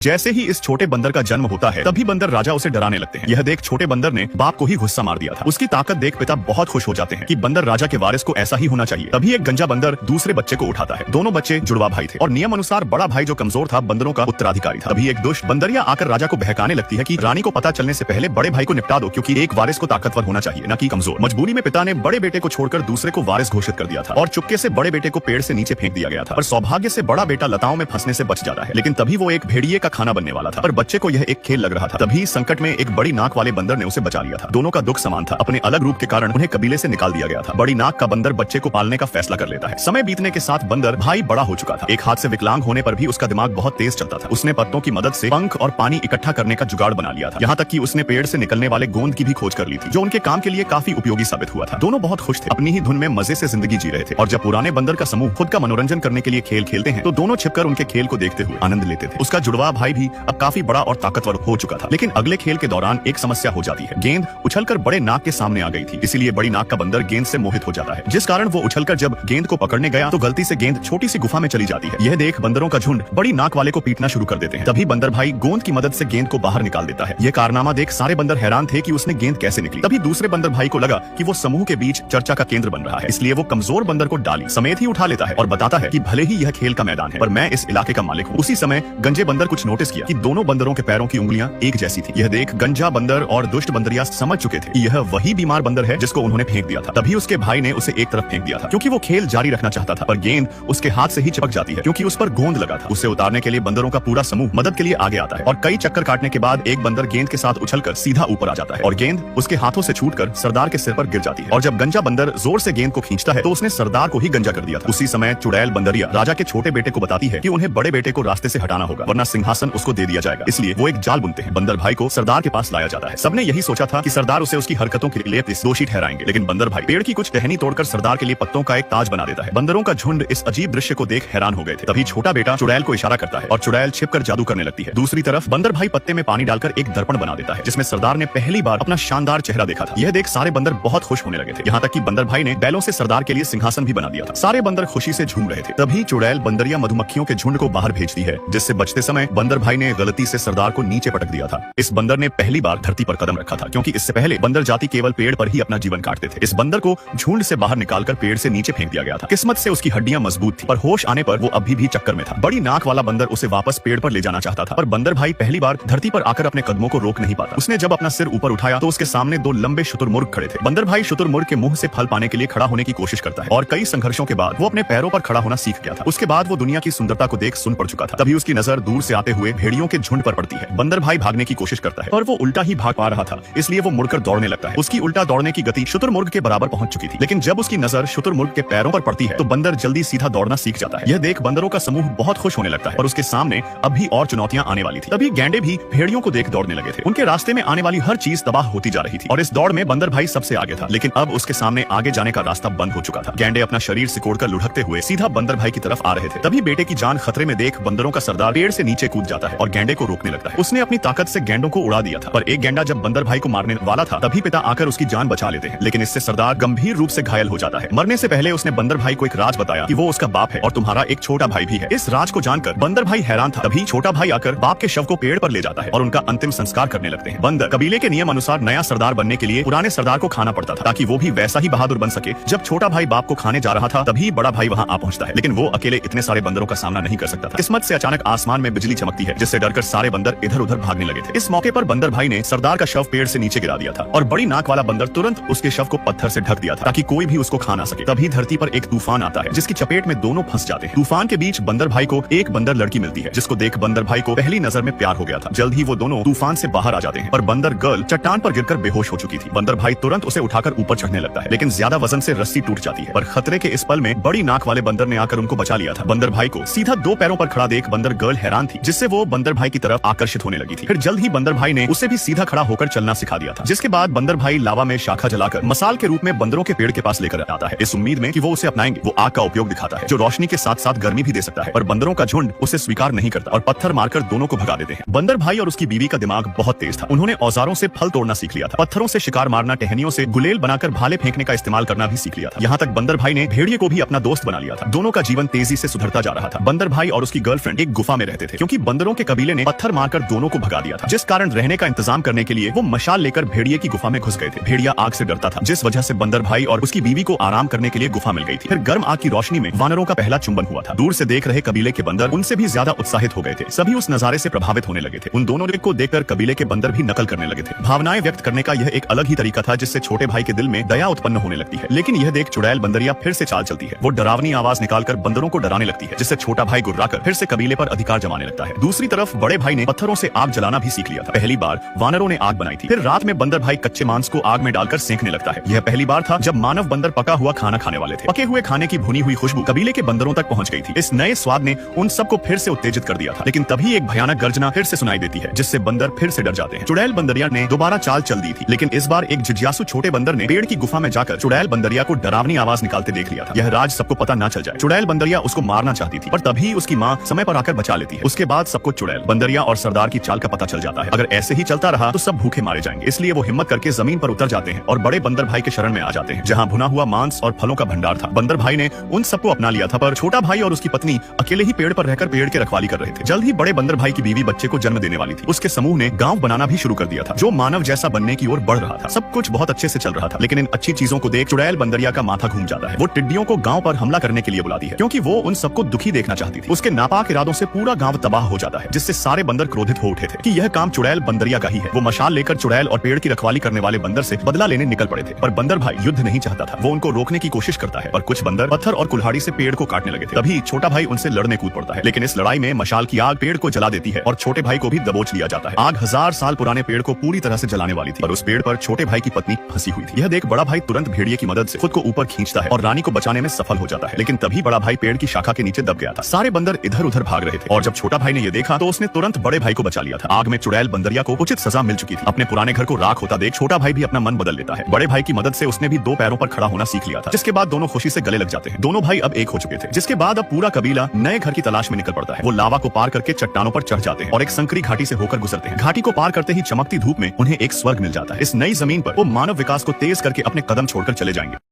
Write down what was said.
जैसे ही इस छोटे बंदर का जन्म होता है तभी बंदर राजा उसे डराने लगते हैं। यह देख छोटे बंदर ने बाप को ही गुस्सा मार दिया था। उसकी ताकत देख पिता बहुत खुश हो जाते हैं कि बंदर राजा के वारिस को ऐसा ही होना चाहिए। तभी एक गंजा बंदर दूसरे बच्चे को उठाता है। दोनों बच्चे जुड़वा भाई थे और नियम अनुसार बड़ा भाई जो कमजोर था बंदरों का उत्तराधिकारी था। तभी एक दुष्ट बंदरिया आकर राजा को बहकाने लगती है कि रानी को पता चलने से पहले बड़े भाई को निपटा दो, क्योंकि एक वारिस को ताकतवर होना चाहिए न कि कमजोर। मजबूरी में पिता ने बड़े बेटे को छोड़कर दूसरे को वारिस घोषित कर दिया था और चुपके से बड़े बेटे को पेड़ से नीचे फेंक दिया गया था। पर सौभाग्य से बड़ा बेटा लताओं में फंसने से बच जाता है, लेकिन तभी वो एक भेड़िए का खाना बनने वाला था। पर बच्चे को यह एक खेल लग रहा था। तभी संकट में एक बड़ी नाक वाले बंदर ने उसे बचा लिया था। दोनों का दुख समान था। अपने अलग रूप के कारण उन्हें कबीले से निकाल दिया गया था। बड़ी नाक का बंदर बच्चे को पालने का फैसला कर लेता है। समय बीतने के साथ बंदर भाई बड़ा हो चुका था। एक हाथ से विकलांग होने पर भी उसका दिमाग बहुत तेज चलता था। उसने पत्तों की मदद से पंख और पानी इकट्ठा करने का जुगाड़ बना लिया था। यहाँ तक कि उसने पेड़ से निकलने वाले गोंद की भी खोज कर ली थी, जो उनके काम के लिए काफी उपयोगी साबित हुआ था। दोनों बहुत खुश थे, अपनी ही धुन में मजे से जिंदगी जी रहे थे। और जब पुराने बंदर का समूह खुद का मनोरंजन करने के लिए खेल खेलते हैं तो दोनों छिपकर उनके खेल को देखते हुए आनंद लेते थे। उसका जुड़वा भाई भी अब काफी बड़ा और ताकतवर हो चुका था। लेकिन अगले खेल के दौरान एक समस्या हो जाती है। गेंद उछलकर बड़े नाक के सामने आ गई थी, इसीलिए बड़ी नाक का बंदर गेंद से मोहित हो जाता है, जिस कारण वो उछलकर जब गेंद को पकड़ने गया तो गलती से गेंद छोटी सी गुफा में चली जाती है। यह देख बंदरों का झुंड बड़ी नाक वाले को पीटना शुरू कर देते हैं। तभी बंदर भाई गोंद की मदद से गेंद को बाहर निकाल देता है। यह कारनामा देख सारे बंदर हैरान थे कि उसने गेंद कैसे निकली। तभी दूसरे बंदर भाई को लगा कि वो समूह के बीच चर्चा का केंद्र बन रहा है, इसलिए वो कमजोर बंदर को डाली समेत ही उठा लेता है और बताता है कि भले ही यह खेल का मैदान है पर मैं इस इलाके का मालिक हूँ। उसी समय गंजे बंदर कुछ नोटिस किया कि दोनों बंदरों के पैरों की उंगलियां एक जैसी थी। यह देख गंजा बंदर और दुष्ट बंदरिया समझ चुके थे कि यह वही बीमार बंदर है जिसको उन्होंने फेंक दिया था। तभी उसके भाई ने उसे एक तरफ फेंक दिया था, क्योंकि वो खेल जारी रखना चाहता था। पर गेंद उसके हाथ से ही चिपक जाती है, क्योंकि उस पर गोंद लगा था। उसे उतारने के लिए बंदरों का पूरा समूह मदद के लिए आगे आता है और कई चक्कर काटने के बाद एक बंदर गेंद के साथ उछलकर सीधा ऊपर आ जाता है और गेंद उसके हाथों से छूटकर सरदार के सिर पर गिर जाती है। और जब गंजा बंदर जोर से गेंद को खींचता है तो उसने सरदार को ही गंजा कर दिया था। उसी समय चुड़ैल बंदरिया राजा के छोटे बेटे को बताती है कि उन्हें बड़े बेटे को रास्ते से हटाना होगा, वरना सिंहासन उसको दे दिया जाएगा। इसलिए वो एक जाल बुनते हैं। बंदर भाई को सरदार के पास लाया जाता है। सबने यही सोचा था कि सरदार उसे उसकी हरकतों के लिए दोषी ठहराएंगे, लेकिन बंदर भाई पेड़ की कुछ टहनी तोड़कर सरदार के लिए पत्तों का एक ताज बना देता है। बंदरों का झुंड इस अजीब दृश्य को देख हैरान हो गए थे। तभी छोटा बेटा चुड़ैल को इशारा करता है और चुड़ैल छिपकर जादू करने लगती है। दूसरी तरफ बंदर भाई पत्ते में पानी डालकर एक दर्पण बना देता है, जिसमें सरदार ने पहली बार अपना शानदार चेहरा देखा था। यह देख सारे बंदर बहुत खुश होने लगे थे, यहाँ तक कि बंदर भाई ने बैलों से सरदार के लिए सिंहासन भी बना दिया था। सारे बंदर खुशी से झूम रहे थे। तभी चुड़ैल बंदरिया मधुमक्खियों के झुंड को बाहर भेजती है, जिससे बचते समय बंदर भाई ने गलती से सरदार को नीचे पटक दिया था। इस बंदर ने पहली बार धरती पर कदम रखा था, क्योंकि इससे पहले बंदर जाति केवल पेड़ पर ही अपना जीवन काटते थे। इस बंदर को झुंड से बाहर निकालकर पेड़ से नीचे फेंक दिया गया था। किस्मत से उसकी हड्डियां मजबूत थी, पर होश आने पर वो अभी भी चक्कर में था। बड़ी नाक वाला बंदर उसे वापस पेड़ पर ले जाना चाहता था, पर बंदर भाई पहली बार धरती पर आकर अपने कदमों को रोक नहीं पाता। उसने जब अपना सिर ऊपर उठाया तो उसके सामने दो लंबे शुतुरमुर्ग खड़े थे। बंदर भाई शुतुरमुर्ग के मुंह से फल पाने के लिए खड़ा होने की कोशिश करता है और कई संघर्षों के बाद वो अपने पैरों पर खड़ा होना सीख गया था। उसके बाद वो दुनिया की सुंदरता को देख सुन पड़ चुका था। तभी उसकी नजर दूर से आते हुए भेड़ियों के झुंड पर पड़ती है। बंदर भाई भागने की कोशिश करता है और वो उल्टा ही भाग पा रहा था, इसलिए वो मुड़कर दौड़ने लगता है। उसकी उल्टा दौड़ने की गति शुतुरमुर्ग के बराबर पहुंच चुकी थी, लेकिन जब उसकी नजर शुतुरमुर्ग के पैरों पर पड़ती है तो बंदर जल्दी सीधा दौड़ना सीख जाता है। यह देख बंदरों का समूह बहुत खुश होने लगता है और उसके सामने अब भी और चुनौतियां आने वाली थी। तभी गैंडे भी भेड़ियों को देख दौड़ने लगे थे। उनके रास्ते में आने वाली हर चीज तबाह होती जा रही थी और इस दौड़ में बंदर भाई सबसे आगे था, लेकिन अब उसके सामने आगे जाने का रास्ता बंद हो चुका था। गैंडे अपना शरीर सिकोड़कर लुढ़कते हुए सीधा बंदर भाई की तरफ आ रहे थे। तभी बेटे की जान खतरे में देख बंदरों का सरदार पेड़ से नीचे कूद जाता है और गैंडे को रोकने लगता है। उसने अपनी ताकत से गैंडों को उड़ा दिया था, पर एक गैंडा जब बंदर भाई को मारने वाला था तभी पिता आकर उसकी जान बचा लेते हैं, लेकिन इससे सरदार गंभीर रूप से घायल हो जाता है। मरने से पहले उसने बंदर भाई को एक राज बताया कि वो उसका बाप है और तुम्हारा एक छोटा भाई भी है। इस राज को जानकर बंदर भाई हैरान था। तभी छोटा भाई आकर बाप के शव को पेड़ पर ले जाता है और उनका अंतिम संस्कार करने लगते हैं। बंदर कबीले के नियम अनुसार नया सरदार बनने के लिए पुराने सरदार को खाना पड़ता था, ताकि वो भी वैसा ही बहादुर बन सके। जब छोटा भाई बाप को खाने जा रहा था तभी बड़ा भाई वहाँ आ पहुंचता है, लेकिन वो अकेले इतने सारे बंदरों का सामना नहीं कर सकता था। किस्मत से अचानक आसमान में बिजली चमकती है, जिससे डरकर सारे बंदर इधर उधर भागने लगे थे। इस मौके पर बंदर भाई ने सरदार का शव पेड़ से नीचे गिरा दिया था और बड़ी नाक वाला बंदर तुरंत उसके शव को पत्थर से ढक दिया था, ताकि कोई भी उसको खा ना सके। तभी धरती पर एक तूफान आता है, जिसकी चपेट में दोनों फंस जाते हैं। तूफान के बीच बंदर भाई को एक बंदर लड़की मिलती है, जिसको देख बंदर भाई को पहली नजर में प्यार हो गया था। जल्द ही वो दोनों तूफान से बाहर आ जाते हैं, पर बंदर गर्ल चट्टान पर गिरकर बेहोश हो चुकी थी। बंदर भाई तुरंत उसे उठाकर ऊपर चढ़ने लगता है, लेकिन ज्यादा वजन से रस्सी टूट जाती है। पर खतरे के इस पल में बड़ी नाक वाले बंदर ने आकर उनको बचा लिया था। बंदर भाई को सीधा दो पैरों पर खड़ा देख बंदर गर्ल हैरान थी, जिससे वो बंदर भाई की तरफ आकर्षित होने लगी थी। फिर जल्द ही बंदर भाई ने उसे भी सीधा खड़ा होकर चलना सिखा दिया था, जिसके बाद बंदर भाई लावा में शाखा जलाकर मसाल के रूप में बंदरों के पेड़ के पास लेकर आता है, इस उम्मीद में कि वो उसे अपनाएंगे। वो आग का उपयोग दिखाता है, जो रोशनी के साथ साथ गर्मी भी दे सकता है, पर बंदरों का झुंड उसे स्वीकार नहीं करता और पत्थर मारकर दोनों को भगा देते हैं। बंदर भाई और उसकी बीवी का दिमाग बहुत तेज था। उन्होंने औजारों से फल तोड़ना सीख लिया था, पत्थरों से शिकार मारना, टहनियों से गुलेल बनाकर भाले फेंकने का इस्तेमाल करना भी सीख लिया था। यहाँ तक बंदर भाई ने भेड़िए को भी अपना दोस्त बना लिया था। दोनों का जीवन तेजी से सुधरता जा रहा था। बंदर भाई और उसकी गर्लफ्रेंड एक गुफा में रहते थे, क्योंकि बंदरों के कबीले ने पत्थर मारकर दोनों को भगा दिया था, जिस कारण रहने का इंतजाम करने के लिए वो मशाल लेकर भेड़िए की गुफा में घुस गए थे। भेड़िया आग से डरता था, जिस वजह से बंदर भाई और उसकी बीवी को आराम करने के लिए गुफा मिल गई थी। फिर गर्म आग की रोशनी में वानरों का पहला चुंबन हुआ था। दूर से देख रहे कबीले के बंदर उनसे भी ज्यादा उत्साहित हो गए थे। सभी उस नजारे से प्रभावित होने लगे थे। उन दोनों को देखकर कबीले के बंदर भी नकल करने लगे थे। भावनाएं व्यक्त करने का यह एक अलग ही तरीका था, जिससे छोटे भाई के दिल में दया उत्पन्न होने लगती है। लेकिन यह देख चुड़ैल बंदरिया फिर से चाल चलती है। वो डरावनी आवाज निकालकर बंदरों को डराने लगती है, जिससे छोटा भाई गुर्राकर फिर से कबीले पर अधिकार जमाने लगता है। दूसरी तरफ बड़े भाई ने पत्थरों से आग जलाना भी सीख लिया था। पहली बार वानरों ने आग बनाई थी। फिर रात में बंदर भाई कच्चे मांस को आग में डालकर सेंकने लगता है। यह पहली बार था जब मानव बंदर पका हुआ खाना खाने वाले थे। पके हुए खाने की भुनी हुई खुशबू कबीले के बंदरों तक पहुंच गई थी। इस नए स्वाद ने उन सबको फिर से उत्तेजित कर दिया था। लेकिन तभी एक भयानक गर्जना फिर से सुनाई देती है, जिससे बंदर फिर से डर जाते हैं। चुड़ैल बंदरिया ने दोबारा चाल चल दी थी, लेकिन इस बार एक जिज्ञासु छोटे बंदर ने पेड़ की गुफा में जाकर चुड़ैल बंदरिया को डरावनी आवाज निकालते देख लिया था। यह राज सबको पता न चल जाए। चुड़ैल बंदरिया उसको मारना चाहती थी, पर तभी उसकी माँ समय पर आकर बचा लेती है। उसके बाद सबको चुड़ैल बंदरिया और सरदार की चाल का पता चल जाता है। अगर ऐसे ही चलता रहा तो सब भूखे मारे जाएंगे। इसलिए वो हिम्मत करके जमीन पर उतर जाते हैं और बड़े बंदर भाई के शरण में आ जाते हैं, जहाँ भुना हुआ मांस और फलों का भंडार था। बंदर भाई ने उन सबको अपना लिया था, पर छोटा भाई और उसकी पत्नी अकेले ही पेड़ पर रहकर पेड़ के रखवाली कर रहे थे। जल्द ही बड़े बंदर भाई की बीवी बच्चे को जन्म देने वाली थी। उसके समूह ने गांव बनाना भी शुरू कर दिया था, जो मानव जैसा बनने की ओर बढ़ रहा था। सब कुछ बहुत अच्छे से चल रहा था, लेकिन इन अच्छी चीजों को देख चुड़ैल बंदरिया का माथा घूम जाता है। वो टिड्डियों को गांव पर हमला करने के लिए बुलाती है, क्योंकि वो उन सबको दुखी देखना चाहती थी। उसके नापाक इरादों से पूरा गांव तबाह हो जाता है, जिससे सारे बंदर क्रोधित हो उठे थे कि यह काम चुड़ैल बंदरिया का ही है। वो मशाल लेकर चुड़ैल और पेड़ की रखवाली करने वाले बंदर से बदला लेने निकल पड़े थे, पर बंदर भाई युद्ध नहीं चाहता था। वो उनको रोकने की कोशिश करता है, पर कुछ बंदर पत्थर और कुल्हाड़ी से पेड़ को काटने लगे थे। तभी छोटा भाई उनसे लड़ने कूद पड़ता है, लेकिन इस लड़ाई में मशाल की आग पेड़ को जला देती है और छोटे भाई को भी दबोच लिया जाता है। आग 1000 साल पुराने पेड़ को पूरी तरह से जलाने वाली थी, पर उस पेड़ पर छोटे भाई की पत्नी फंसी हुई थी। यह देख बड़ा भाई तुरंत भेड़िए की मदद से खुद को ऊपर खींचता है और रानी को बचाने में सफल हो जाता है। लेकिन तभी बड़ा भाई पेड़ की शाखा के नीचे दब गया था। सारे बंदर इधर उधर भाग रहे थे और जब छोटा भाई ने यह देखा तो उसने तुरंत बड़े भाई को बचा लिया था। आग में चुड़ैल बंदरिया को उचित सजा मिल चुकी थी। अपने पुराने घर को राख होता देख छोटा भाई भी अपना मन बदल लेता है। बड़े भाई की मदद से उसने भी 2 पैरों पर खड़ा होना सीख लिया था, जिसके बाद दोनों खुशी से गले लग जाते हैं। दोनों भाई अब एक हो चुके थे, जिसके बाद अब पूरा कबीला नए घर की तलाश में निकल पड़ता है। वो लावा को पार करके चट्टानों पर चढ़ जाते हैं और एक संकरी घाटी से होकर गुजरते हैं। घाटी को पार करते ही चमकती धूप में उन्हें एक स्वर्ग मिल जाता है। इस नई जमीन पर वो मानव विकास को तेज करके अपने कदम छोड़कर चले जाएंगे।